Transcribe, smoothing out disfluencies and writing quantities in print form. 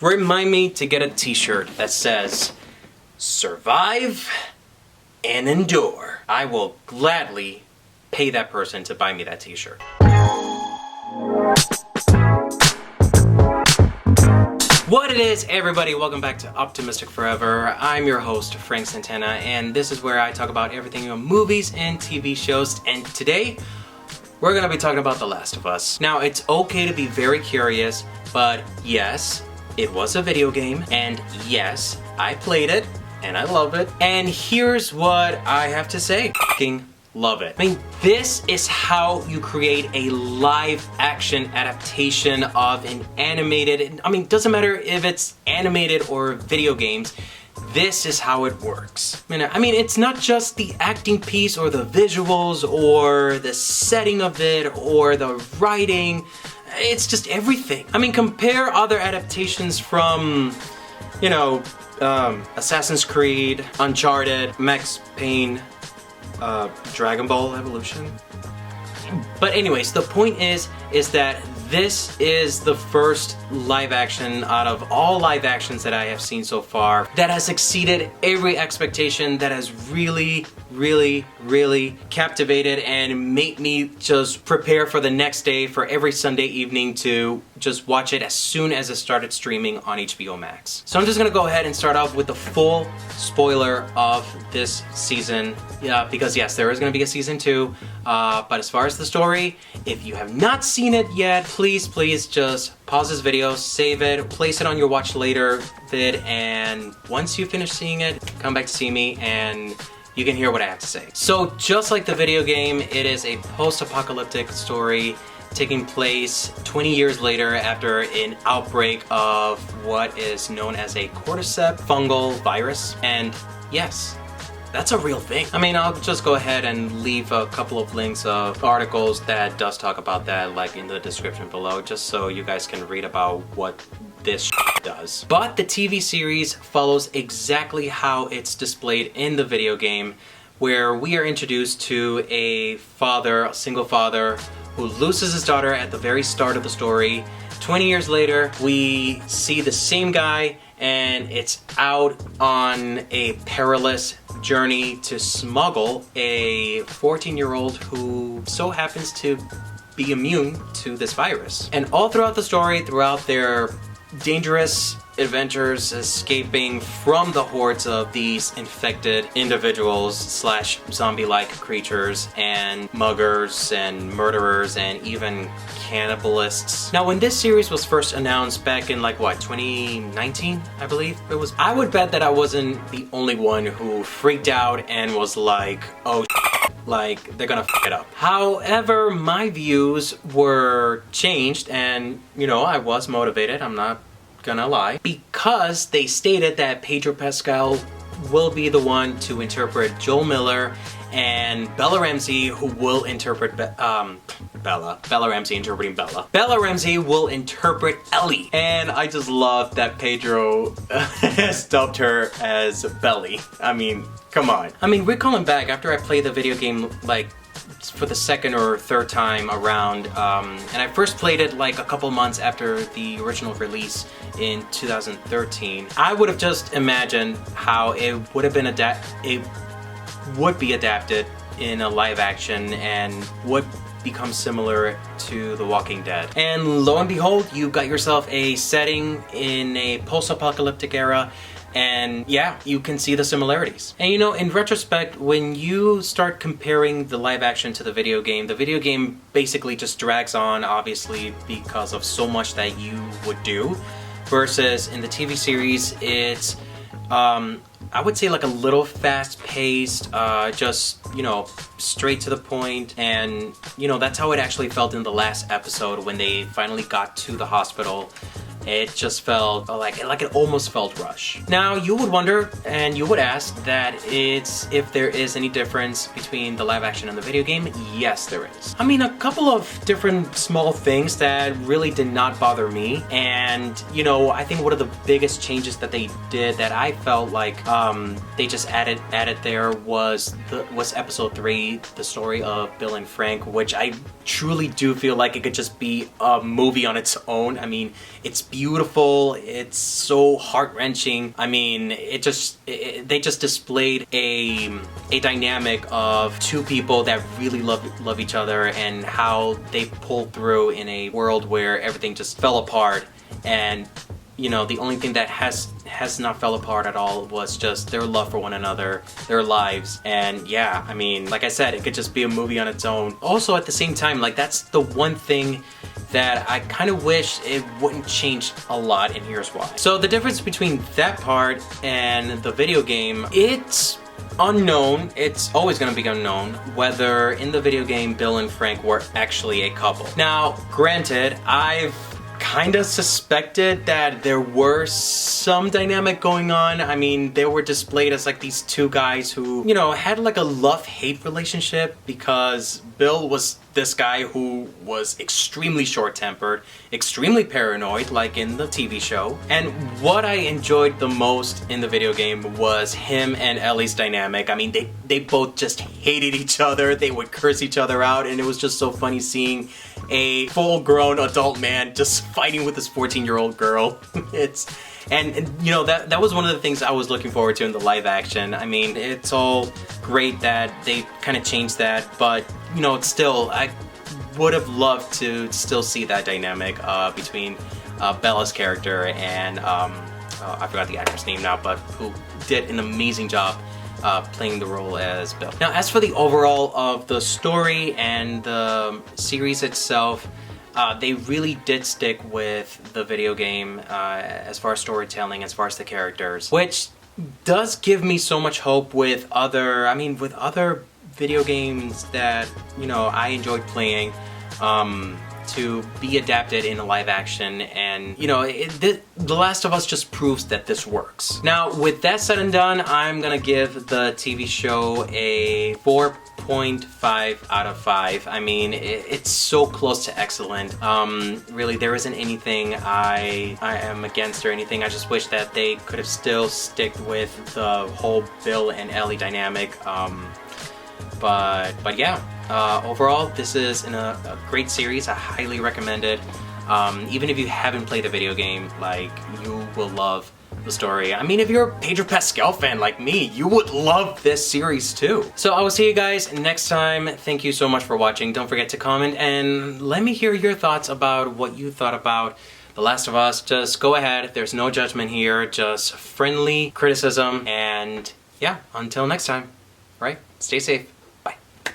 Remind me to get a t-shirt that says, "Survive and endure." I will gladly pay that person to buy me that t-shirt. What it is, everybody, welcome back to Optimistic Forever. I'm your host, Frank Santana, and this is where I talk about everything on movies and TV shows, and today, we're gonna be talking about The Last of Us. Now, it's okay to be very curious, but yes, it was a video game, and yes, I played it, and I love it, and here's what I have to say. Fucking love it. I mean, this is how you create a live action adaptation of an animated, I mean, doesn't matter if it's animated or video games, this is how it works. I mean, it's not just the acting piece or the visuals or the setting of it or the writing, it's just everything. I mean, compare other adaptations from, you know, Assassin's Creed, Uncharted, Max Payne, Dragon Ball Evolution. But anyways, the point is that this is the first live action out of all live actions that I have seen so far that has exceeded every expectation, that has really captivated and made me just prepare for the next day, for every Sunday evening to just watch it as soon as it started streaming on HBO Max. So I'm just gonna go ahead and start off with the full spoiler of this season. Yeah, because yes, there is gonna be a season 2, but as far as the story, if you have not seen it yet, please just pause this video, save it, place it on your watch later vid, and once you finish seeing it, come back to see me and you can hear what I have to say. So just like the video game, it is a post-apocalyptic story taking place 20 years later after an outbreak of what is known as a cordyceps fungal virus. And yes, that's a real thing. I mean, I'll just go ahead and leave a couple of links of articles that does talk about that, like in the description below, just so you guys can read about what this does. But the TV series follows exactly how it's displayed in the video game, where we are introduced to a single father, who loses his daughter at the very start of the story. 20 years later, we see the same guy, and it's out on a perilous journey to smuggle a 14-year-old who so happens to be immune to this virus. And all throughout the story, throughout their dangerous adventures escaping from the hordes of these infected individuals slash zombie-like creatures and muggers and murderers and even cannibalists. Now, when this series was first announced back in like what, 2019, I believe it was, I would bet that I wasn't the only one who freaked out and was like, oh shit, like they're gonna f it up. However, my views were changed and, you know, I was motivated, I'm not gonna lie, because they stated that Pedro Pascal will be the one to interpret Joel Miller and Bella Ramsey, who will interpret Bella Ramsey interpreting Bella. Bella Ramsey will interpret Ellie. And I just love that Pedro has dubbed her as Belly. I mean, come on. I mean, recalling back after I played the video game like for the second or third time around, and I first played it like a couple months after the original release in 2013, I would have just imagined how it would have been be adapted in a live action and would become similar to The Walking Dead. And lo and behold, you got yourself a setting in a post-apocalyptic era, and yeah, you can see the similarities. And you know, in retrospect, when you start comparing the live action to the video game basically just drags on, obviously, because of so much that you would do, versus in the TV series, it's I would say like a little fast-paced, just, you know, straight to the point, and, you know, that's how it actually felt in the last episode when they finally got to the hospital. It just felt like it almost felt rushed. Now, you would wonder, and you would ask, that if there is any difference between the live action and the video game. Yes, there is. I mean, a couple of different small things that really did not bother me, and, you know, I think one of the biggest changes that they did that I felt like they just added there was episode 3, the story of Bill and Frank, which I truly do feel like it could just be a movie on its own. I mean, it's beautiful. It's so heart-wrenching. I mean, they just displayed a dynamic of two people that really love each other, and how they pulled through in a world where everything just fell apart. And you know, the only thing that has not fell apart at all was just their love for one another, their lives. And yeah, I mean, like I said, it could just be a movie on its own. Also, at the same time, like, that's the one thing that I kind of wish it wouldn't change a lot, and here's why. So the difference between that part and the video game, it's unknown. It's always going to be unknown whether in the video game Bill and Frank were actually a couple. Now, granted, I've kind of suspected that there were some dynamic going on. I mean, they were displayed as like these two guys who, you know, had like a love-hate relationship, because Bill was this guy who was extremely short-tempered, extremely paranoid, like in the TV show. And what I enjoyed the most in the video game was him and Ellie's dynamic. I mean, they both just hated each other. They would curse each other out, and it was just so funny seeing a full-grown adult man just fighting with this 14-year-old girl. And you know, that was one of the things I was looking forward to in the live action. I mean, it's all great that they kind of changed that, but you know, it's still, I would have loved to still see that dynamic between Bella's character and I forgot the actor's name now, but who did an amazing job playing the role as Bill. Now, as for the overall of the story and the series itself, they really did stick with the video game as far as storytelling, as far as the characters, which does give me so much hope with other video games that, you know, I enjoyed playing, to be adapted in a live action. And you know, The Last of Us just proves that this works. Now, with that said and done, I'm gonna give the TV show a 4.5 out of 5. I mean, it's so close to excellent. Really, there isn't anything I am against or anything. I just wish that they could have still stick with the whole Bill and Ellie dynamic. But yeah, overall, this is a great series. I highly recommend it. Even if you haven't played the video game, like, you will love the story. I mean, if you're a Pedro Pascal fan like me, you would love this series too. So I will see you guys next time. Thank you so much for watching. Don't forget to comment and let me hear your thoughts about what you thought about The Last of Us. Just go ahead. There's no judgment here, just friendly criticism. And yeah, until next time, right? Stay safe.